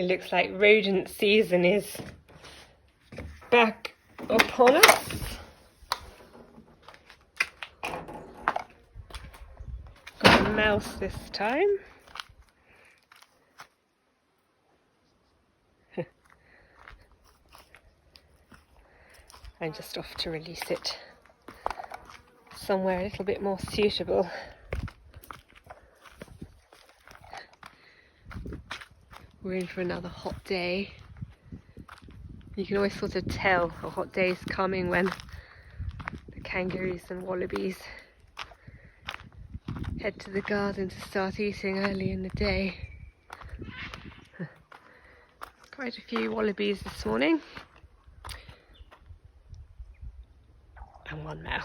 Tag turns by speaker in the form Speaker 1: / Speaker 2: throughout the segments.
Speaker 1: It looks like rodent season is back upon us. Got a mouse this time. I'm just off to release it somewhere a little bit more suitable. We're in for another hot day. You can always sort of tell a hot day is coming when the kangaroos and wallabies head to the garden to start eating early in the day. Quite a few wallabies this morning. And one mouse.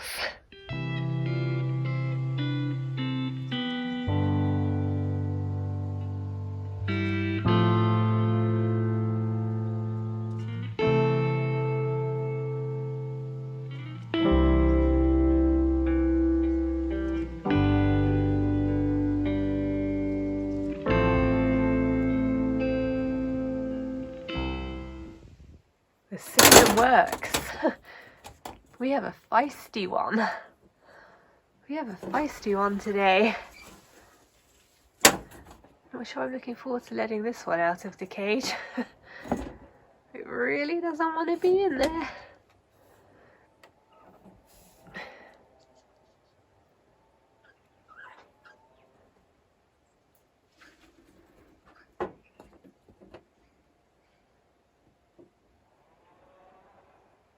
Speaker 1: The system works. We have a feisty one. We have a feisty one today. Not sure I'm looking forward to letting this one out of the cage. It really doesn't want to be in there.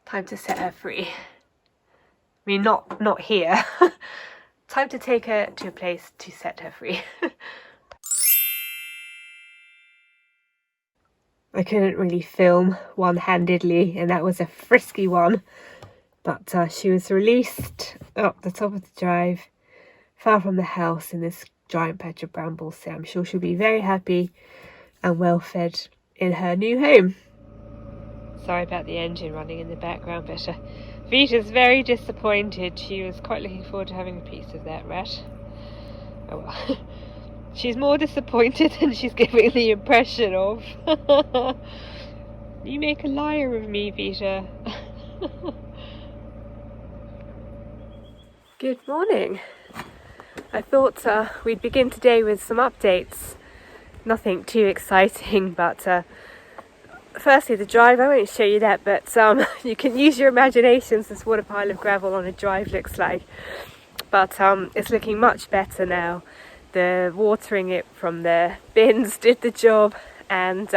Speaker 1: Time to set her free. I mean, not here. Time to take her to a place to set her free. I couldn't really film one-handedly, and that was a frisky one. But she was released up the top of the drive, far from the house in this giant patch of brambles. So I'm sure she'll be very happy and well fed in her new home. Sorry about the engine running in the background, but Vita's very disappointed. She was quite looking forward to having a piece of that rat. Oh well. She's more disappointed than she's giving the impression of. You make a liar of me, Vita. Good morning. I thought we'd begin today with some updates. Nothing too exciting, but firstly the drive. I won't show you that, but you can use your imaginations as what a pile of gravel on a drive looks like. But it's looking much better now. The watering it from the bins did the job, and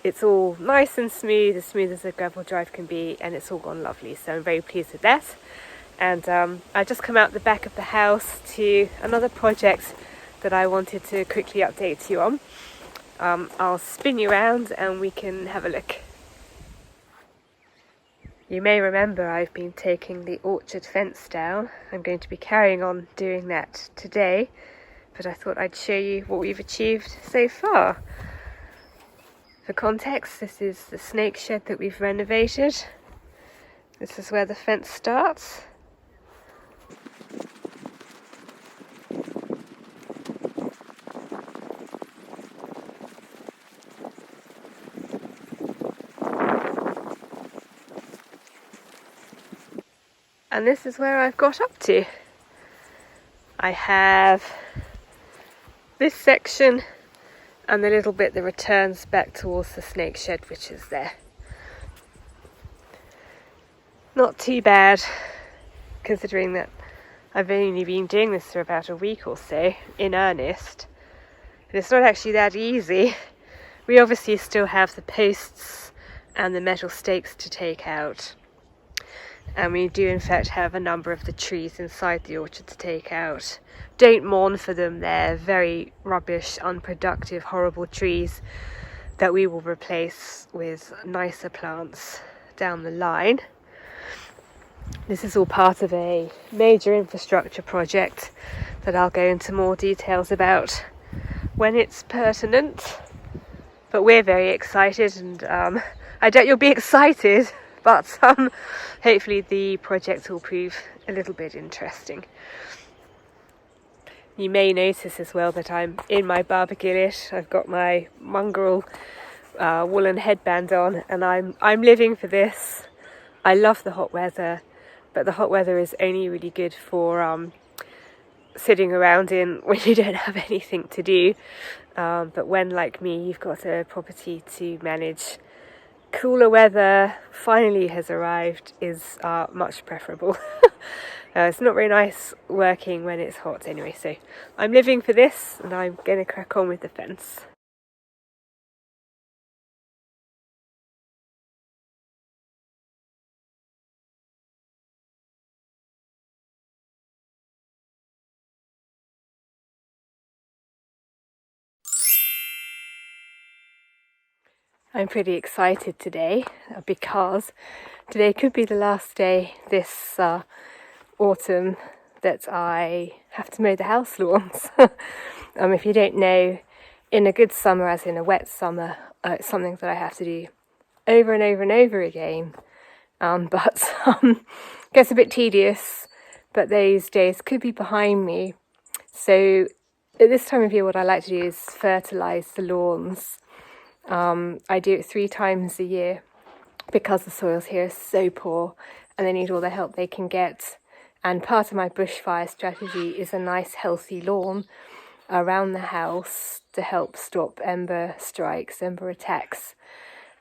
Speaker 1: it's all nice and smooth as a gravel drive can be, and it's all gone lovely. So I'm very pleased with that. And I just come out the back of the house to another project that I wanted to quickly update you on. I'll spin you around and we can have a look. You may remember I've been taking the orchard fence down. I'm going to be carrying on doing that today, but I thought I'd show you what we've achieved so far. For context, this is the snake shed that we've renovated. This is where the fence starts. And this is where I've got up to. I have this section and the little bit that returns back towards the snake shed, which is there. Not too bad, considering that I've only been doing this for about a week or so, in earnest. And it's not actually that easy. We obviously still have the posts and the metal stakes to take out. And we do in fact have a number of the trees inside the orchard to take out. Don't mourn for them, they're very rubbish, unproductive, horrible trees that we will replace with nicer plants down the line. This is all part of a major infrastructure project that I'll go into more details about when it's pertinent. But we're very excited, and I doubt you'll be excited, but hopefully the project will prove a little bit interesting. You may notice as well that I'm in my barbecueish. I've got my mongrel woolen headband on, and I'm living for this. I love the hot weather, but the hot weather is only really good for sitting around in when you don't have anything to do. But when, like me, you've got a property to manage, cooler weather finally has arrived is much preferable. It's not very nice working when it's hot anyway, so I'm living for this and I'm going to crack on with the fence. I'm pretty excited today because today could be the last day this autumn that I have to mow the house lawns. If you don't know, in a good summer, as in a wet summer, it's something that I have to do over and over and over again. But gets a bit tedious, but those days could be behind me. So at this time of year, what I like to do is fertilise the lawns. I do it 3 times a year because the soils here are so poor and they need all the help they can get. And part of my bushfire strategy is a nice healthy lawn around the house to help stop ember strikes, ember attacks.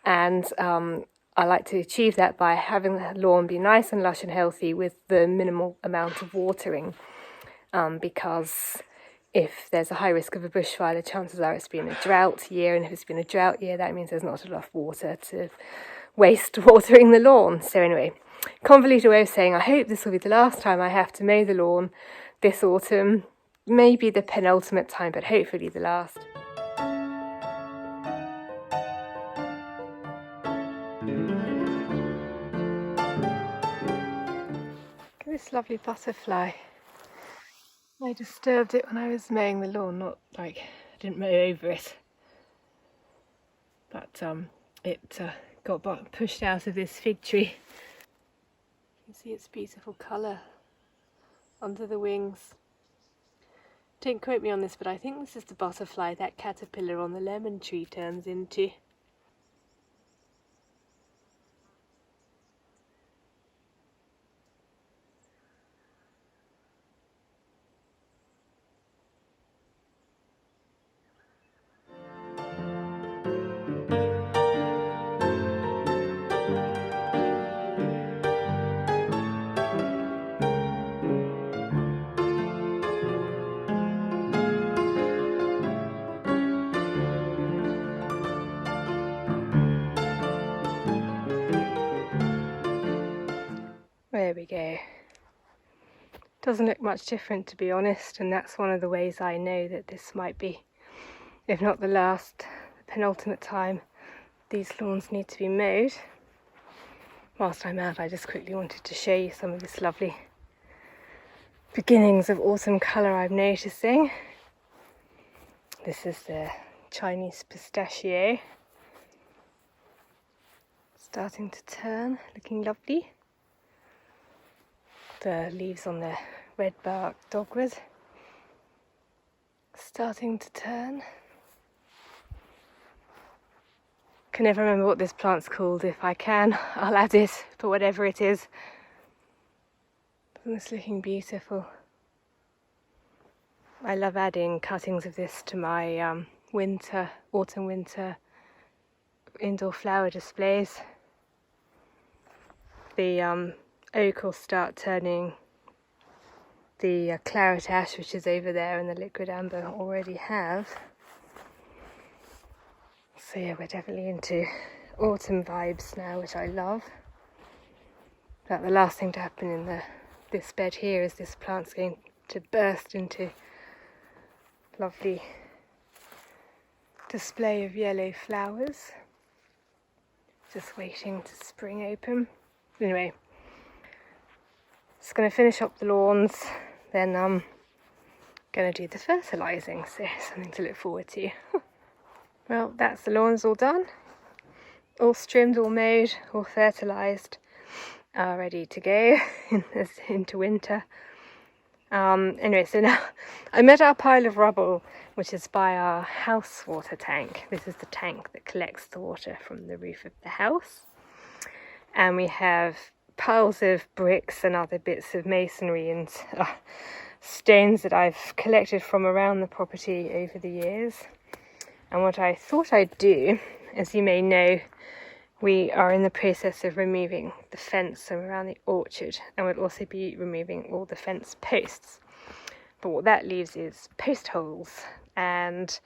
Speaker 1: And I like to achieve that by having the lawn be nice and lush and healthy with the minimal amount of watering, because if there's a high risk of a bushfire, the chances are it's been a drought year, and if it's been a drought year, that means there's not enough water to waste watering the lawn. So anyway, convoluted way of saying I hope this will be the last time I have to mow the lawn this autumn. Maybe the penultimate time, but hopefully the last. Look at this lovely butterfly. I disturbed it when I was mowing the lawn, not like I didn't mow over it, but it got pushed out of this fig tree. You can see its beautiful colour under the wings. Don't quote me on this, but I think this is the butterfly that caterpillar on the lemon tree turns into. There we go. Doesn't look much different, to be honest, and that's one of the ways I know that this might be, if not the last, the penultimate time these lawns need to be mowed. Whilst I'm out, I just quickly wanted to show you some of this lovely beginnings of autumn colour I'm noticing. This is the Chinese pistachio, starting to turn, looking lovely. The leaves on the red bark dogwood starting to turn. Can never remember what this plant's called. If I can, I'll add it, but whatever it is. It's looking beautiful. I love adding cuttings of this to my autumn-winter indoor flower displays. The oak will start turning the claret ash, which is over there, and the liquid amber already have. So yeah, we're definitely into autumn vibes now, which I love. But the last thing to happen in this bed here is this plant's going to burst into lovely display of yellow flowers, just waiting to spring open. Anyway, just going to finish up the lawns, then I'm going to do the fertilising, so something to look forward to. Well, that's the lawns all done, all trimmed, all mowed, all fertilised, ready to go into winter. Anyway, so now I'm at our pile of rubble, which is by our house water tank. This is the tank that collects the water from the roof of the house. And we have piles of bricks and other bits of masonry and stones that I've collected from around the property over the years. And what I thought I'd do, as you may know, we are in the process of removing the fence around the orchard, and we'll also be removing all the fence posts. But what that leaves is post holes, and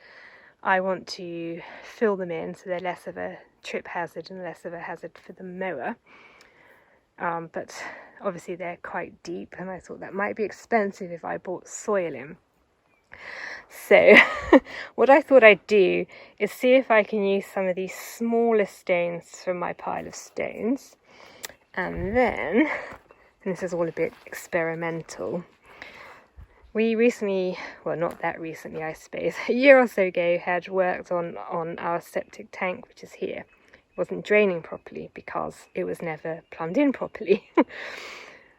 Speaker 1: I want to fill them in so they're less of a trip hazard and less of a hazard for the mower. But obviously they're quite deep, and I thought that might be expensive if I bought soil in. So what I thought I'd do is see if I can use some of these smaller stones from my pile of stones, and then, and this is all a bit experimental, we recently, well not that recently I suppose, a year or so ago had worked on our septic tank, which is here. It wasn't draining properly because it was never plumbed in properly.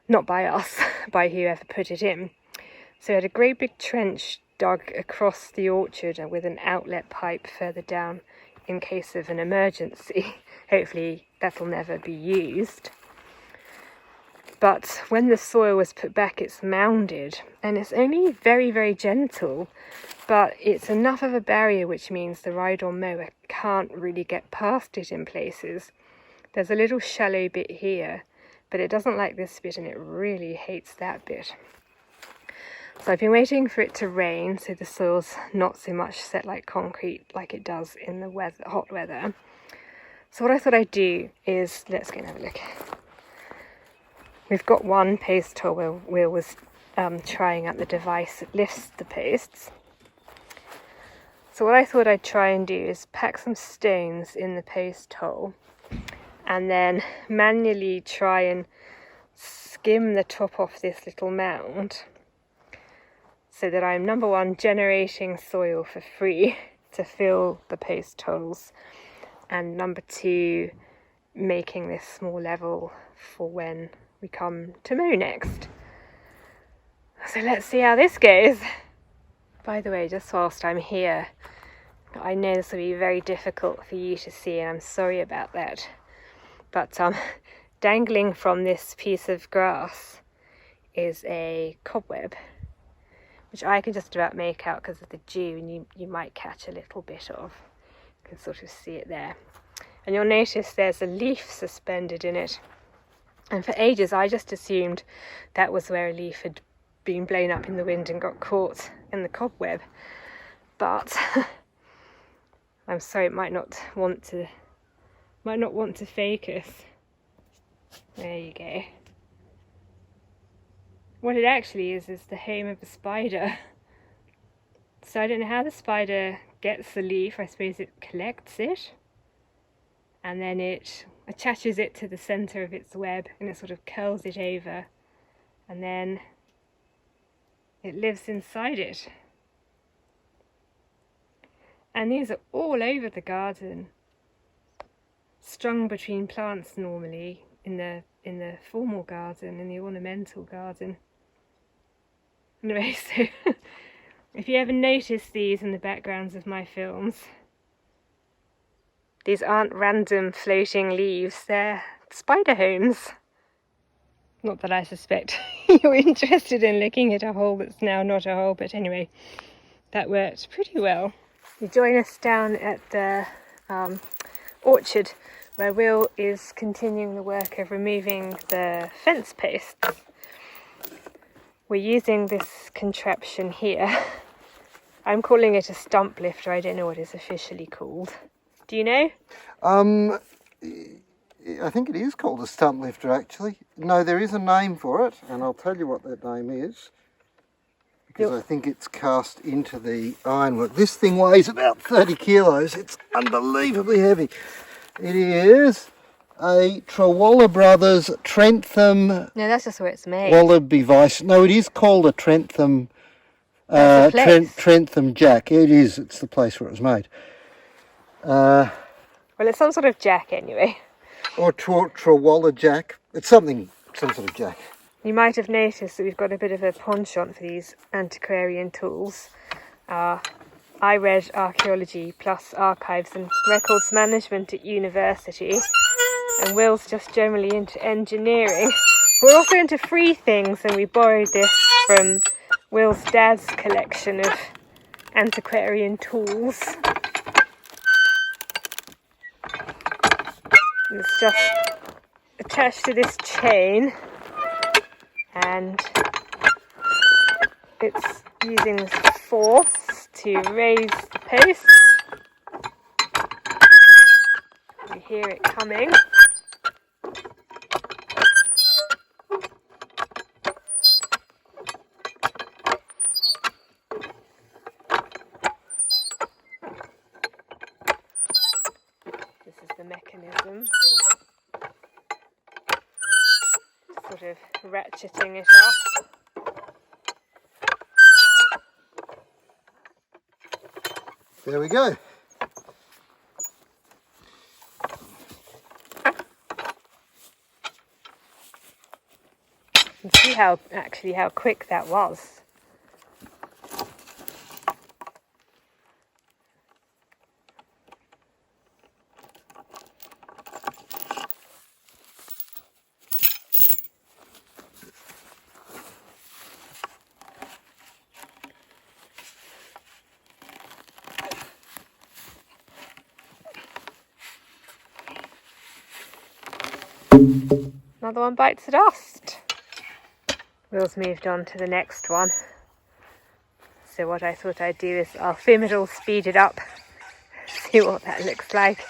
Speaker 1: Not by us, by whoever put it in. So I had a great big trench dug across the orchard and with an outlet pipe further down in case of an emergency. Hopefully that'll never be used. But when the soil was put back, it's mounded, and it's only very, very gentle, but it's enough of a barrier, which means the ride-on mower can't really get past it in places. There's a little shallow bit here, but it doesn't like this bit, and it really hates that bit. So I've been waiting for it to rain so the soil's not so much set like concrete like it does in the hot weather. So what I thought I'd do is, let's go and have a look. We've got one post hole where Will was trying out the device that lifts the posts. So what I thought I'd try and do is pack some stones in the post hole and then manually try and skim the top off this little mound, so that I'm, number one, generating soil for free to fill the post holes, and number two, making this small level for when we come to mow next. So let's see how this goes. By the way, just whilst I'm here, I know this will be very difficult for you to see, and I'm sorry about that, but dangling from this piece of grass is a cobweb, which I can just about make out because of the dew, and you might catch a little bit of. You can sort of see it there. And you'll notice there's a leaf suspended in it. And for ages I just assumed that was where a leaf had been blown up in the wind and got caught in the cobweb. But I'm sorry, it might not want to focus. There you go. What it actually is the home of a spider. So I don't know how the spider gets the leaf. I suppose it collects it, and then it attaches it to the centre of its web, and it sort of curls it over, and then it lives inside it. And these are all over the garden, strung between plants normally in the formal garden, in the ornamental garden. Anyway, so if you ever notice these in the backgrounds of my films, these aren't random floating leaves, they're spider homes. Not that I suspect you're interested in looking at a hole that's now not a hole, but anyway, that worked pretty well. You join us down at the orchard, where Will is continuing the work of removing the fence posts. We're using this contraption here. I'm calling it a stump lifter. I don't know what it's officially called. Do you know?
Speaker 2: I think it is called a stump lifter, actually. No, there is a name for it, and I'll tell you what that name is, because I think it's cast into the ironwork. This thing weighs about 30 kilos. It's unbelievably heavy. It is a Trewhella Brothers Trentham.
Speaker 1: No, that's just where it's made.
Speaker 2: Wallaby Vice. No, it is called a Trentham. Trentham Jack. It is. It's the place where it was made.
Speaker 1: Well, it's some sort of jack anyway.
Speaker 2: Or Trewhella Jack. It's some sort of jack.
Speaker 1: You might have noticed that we've got a bit of a penchant for these antiquarian tools. I read archaeology plus archives and records management at university, and Will's just generally into engineering. We're also into free things, and we borrowed this from Will's dad's collection of antiquarian tools. It's just attached to this chain, and it's using this force to raise the post. You hear it coming. This is the mechanism. Sort of ratcheting it up.
Speaker 2: There we go.
Speaker 1: You can see how quick that was. Another one bites the dust. Will's moved on to the next one. So what I thought I'd do is I'll film it all, speed it up, see what that looks like.